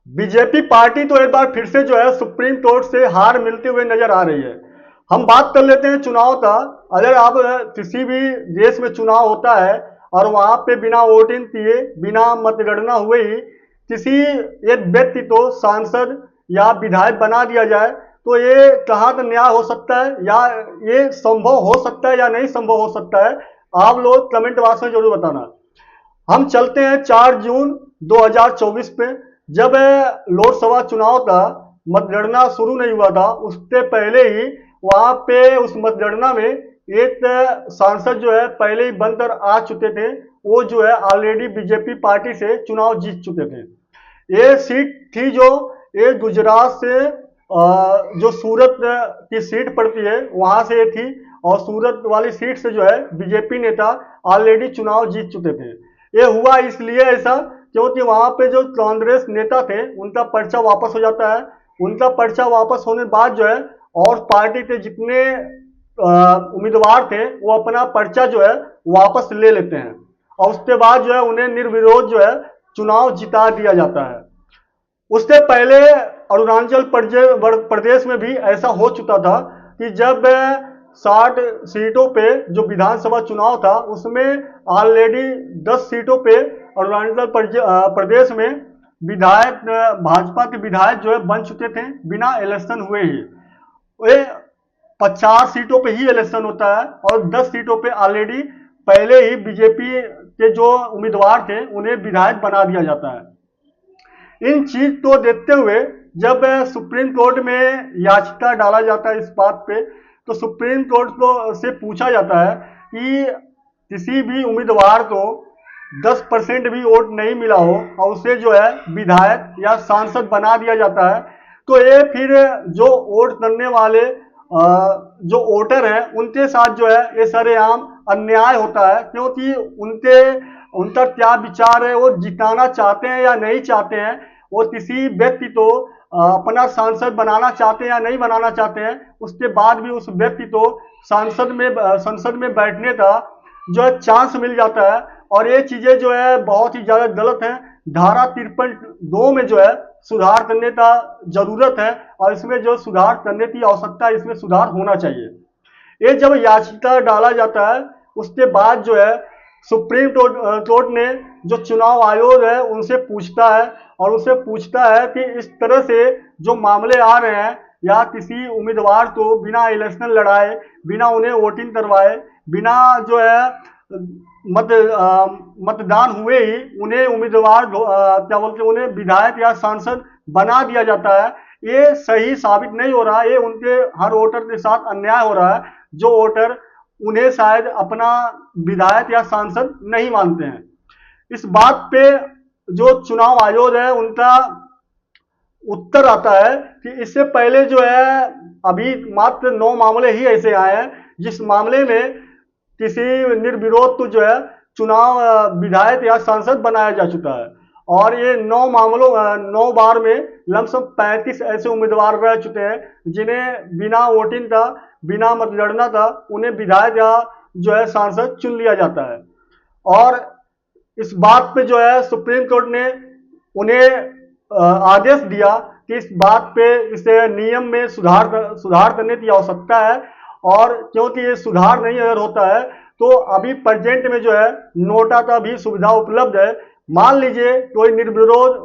BJP party तो एक बार फिर से जो है सुप्रीम कोर्ट से हार मिलते हुए नजर आ रही है। हम बात कर लेते हैं चुनाव का। अगर आप किसी भी देश में चुनाव होता है और वहां पे बिना वोटिंग किए, बिना मतगणना हुए ही किसी एक व्यक्ति को सांसद या विधायक बना दिया जाए, तो ये कहाँ तक न्याय हो सकता है, या ये संभव हो सकता है या नहीं संभव हो सकता है? आप लोग कमेंट बॉक्स में जरूर बताना। हम चलते हैं 4 जून 2024 पे, जब लोकसभा चुनाव का मतगणना शुरू नहीं हुआ था, उससे पहले ही वहां पे उस मतगणना में एक सांसद जो है पहले ही बनकर आ चुके थे। वो जो है ऑलरेडी बीजेपी पार्टी से चुनाव जीत चुके थे। ये सीट थी जो ये गुजरात से जो सूरत की सीट पड़ती है वहां से ये थी, और सूरत वाली सीट से जो है बीजेपी नेता ऑलरेडी चुनाव जीत चुके थे। ये हुआ इसलिए ऐसा क्योंकि वहां पे जो कांग्रेस नेता थे उनका पर्चा वापस हो जाता है। उनका पर्चा वापस होने के बाद जो है और पार्टी के जितने उम्मीदवार थे वो अपना पर्चा जो है वापस ले लेते हैं, और उसके बाद जो है उन्हें निर्विरोध जो है चुनाव जिता दिया जाता है। उससे पहले अरुणाचल प्रदेश में भी ऐसा हो चुका था कि जब 60 सीटों पे जो विधानसभा चुनाव था उसमें ऑलरेडी 10 सीटों पे अरुणाचल प्रदेश में विधायक, भाजपा के विधायक जो है बन चुके थे बिना इलेक्शन हुए ही। वे 50 सीटों पे ही इलेक्शन होता है और 10 सीटों पे ऑलरेडी पहले ही बीजेपी के जो उम्मीदवार थे उन्हें विधायक बना दिया जाता है। इन चीज को देखते हुए जब सुप्रीम कोर्ट में याचिका डाला जाता है इस बात पे, तो सुप्रीम कोर्ट को से पूछा जाता है कि किसी भी उम्मीदवार को 10% भी वोट नहीं मिला हो और उसे जो है विधायक या सांसद बना दिया जाता है, तो ये फिर जो वोट करने वाले जो वोटर हैं उनके साथ जो है ये सरेआम अन्याय होता है, क्योंकि उनका क्या विचार है, वो जिताना चाहते हैं या नहीं चाहते हैं, वो किसी व्यक्ति को अपना सांसद बनाना चाहते हैं या नहीं बनाना चाहते हैं, उसके बाद भी उस व्यक्ति को संसद में बैठने का जो है चांस मिल जाता है। और ये चीजें जो है बहुत ही ज्यादा गलत है। धारा 53(2) में जो है सुधार करने का जरूरत है, और इसमें जो सुधार करने की आवश्यकता है, इसमें सुधार होना चाहिए। ये जब याचिका डाला जाता है उसके बाद जो है सुप्रीम कोर्ट ने जो चुनाव आयोग है उनसे पूछता है, और उनसे पूछता है कि इस तरह से जो मामले आ रहे हैं, या किसी उम्मीदवार को बिना इलेक्शन लड़ाए, बिना उन्हें वोटिंग करवाए, बिना जो है मतदान हुए ही उन्हें उम्मीदवार क्या बोलते हैं, उन्हें विधायक या सांसद बना दिया जाता है, ये सही साबित नहीं हो रहा है। ये उनके हर वोटर के साथ अन्याय हो रहा है जो वोटर उन्हें शायद अपना विधायक या सांसद नहीं मानते हैं। इस बात पे जो चुनाव आयोग है उनका उत्तर आता है कि इससे पहले जो है अभी मात्र 9 मामले ही ऐसे आए हैं जिस मामले में किसी निर्विरोध को जो है चुनाव विधायक या सांसद बनाया जा चुका है। और ये 9 बार में लमसम 35 ऐसे उम्मीदवार रह चुके हैं जिन्हें बिना वोटिंग का, बिना मतगणना का उन्हें विधायक या जो है सांसद चुन लिया जाता है। और इस बात पे जो है सुप्रीम कोर्ट ने उन्हें आदेश दिया कि इस बात पे, इसे नियम में सुधार करने की आवश्यकता है। और क्योंकि ये सुधार नहीं अगर होता है तो अभी प्रेजेंट में जो है नोटा का भी सुविधा उपलब्ध है। मान लीजिए कोई निर्विरोध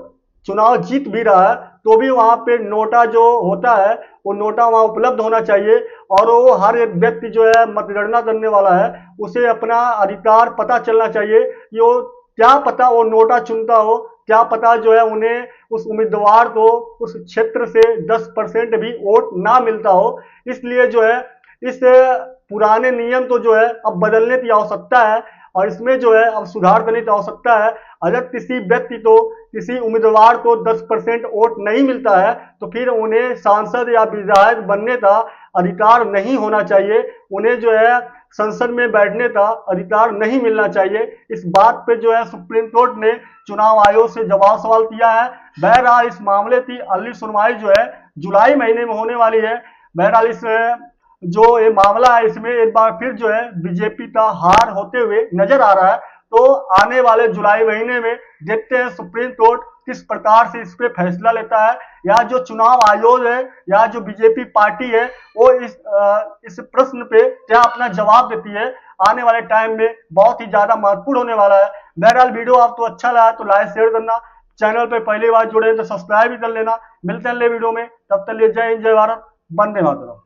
चुनाव जीत भी रहा है तो भी वहां पे नोटा जो होता है वो नोटा वहां उपलब्ध होना चाहिए, और वो हर एक व्यक्ति जो है मतगणना करने वाला है उसे अपना अधिकार पता चलना चाहिए कि वो क्या पता वो नोटा चुनता हो, क्या पता जो है उन्हें उस उम्मीदवार को उस क्षेत्र से 10% भी वोट ना मिलता हो। इसलिए जो है इस पुराने नियम को जो है अब बदलने की आवश्यकता है, और इसमें जो है अब सुधार करने की आवश्यकता है। अगर किसी व्यक्ति को, किसी उम्मीदवार को 10% वोट नहीं मिलता है तो फिर उन्हें सांसद या विधायक बनने का अधिकार नहीं होना चाहिए, उन्हें जो है संसद में बैठने का अधिकार नहीं मिलना चाहिए। इस बात पे जो है सुप्रीम कोर्ट ने चुनाव आयोग से जवाब सवाल किया है। बहरहाल इस मामले की अगली सुनवाई जो है जुलाई महीने में होने वाली है। बहरहाल इस जो ये मामला है इसमें एक बार फिर जो है बीजेपी का हार होते हुए नजर आ रहा है। तो आने वाले जुलाई महीने में देखते हैं सुप्रीम कोर्ट किस प्रकार से इस पे फैसला लेता है, या जो चुनाव आयोग है या जो बीजेपी पार्टी है वो इस प्रश्न पे क्या अपना जवाब देती है, आने वाले टाइम में बहुत ही ज्यादा महत्वपूर्ण होने वाला है। बहरहाल वीडियो आपको अच्छा लगा तो लाइक शेयर करना, चैनल पे पहली बार जुड़े तो सब्सक्राइब भी कर लेना। मिलते हैं अगले वीडियो में, तब तक लिए जय हिंद जय भारत, वंदे मातरम।